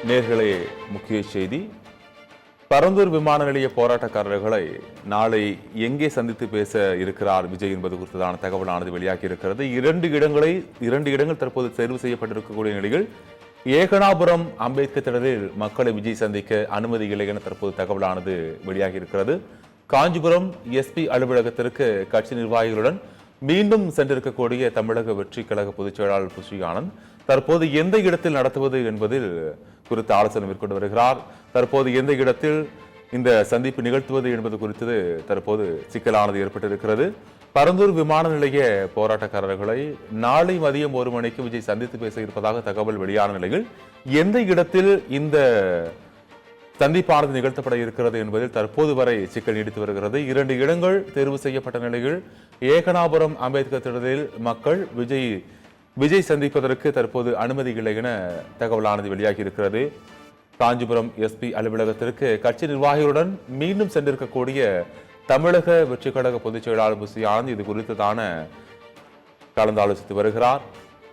நேர்களே, முக்கிய செய்தி. பரந்தூர் விமான நிலைய போராட்டக்காரர்களை நாளை எங்கே சந்தித்து பேச இருக்கிறார் விஜய் என்பது குறித்ததான தகவலானது வெளியாகி இருக்கிறது. இரண்டு இடங்கள் தற்போது தேர்வு செய்யப்பட்டிருக்கக்கூடிய நிலையில் ஏகனாபுரம் அம்பேத்கர் திடலில் மக்களை விஜய் சந்திக்க அனுமதி இல்லை என தற்போது தகவலானது வெளியாகி இருக்கிறது. காஞ்சிபுரம் எஸ்பி அலுவலகத்திற்கு கட்சி நிர்வாகிகளுடன் மீண்டும் சென்றிருக்கக்கூடிய தமிழக வெற்றி கழக பொதுச் செயலாளர் புஷி ஆனந்த் தற்போது எந்த இடத்தில் நடத்துவது என்பதில் குறித்து ஆலோசனை மேற்கொண்டு வருகிறார். தற்போது எந்த இடத்தில் இந்த சந்திப்பு நிகழ்த்துவது என்பது குறித்து தற்போது சிக்கலானது ஏற்பட்டிருக்கிறது. பரந்தூர் விமான நிலைய போராட்டக்காரர்களை நாளை மதியம் 1 மணிக்கு விஜய் சந்தித்து பேச இருப்பதாக தகவல் வெளியான நிலையில் எந்த இடத்தில் இந்த சந்திப்பானது நிகழ்த்தப்பட இருக்கிறது என்பதில் தற்போது வரை சிக்கல் நீடித்து வருகிறது. 2 இடங்கள் தேர்வு செய்யப்பட்ட நிலையில் ஏகனாபுரம் அம்பேத்கர் திடலில் மக்கள் விஜய் சந்திப்பதற்கு தற்போது அனுமதி இல்லை என தகவலானது வெளியாகி இருக்கிறது. காஞ்சிபுரம் எஸ்பி அலுவலகத்திற்கு கட்சி நிர்வாகிகளுடன் மீண்டும் சென்றிருக்கக்கூடிய தமிழக வெற்றி கழக பொதுச் செயலாளர் புஷி ஆனந்த் இது குறித்துதான கலந்தாலோசித்து வருகிறார்.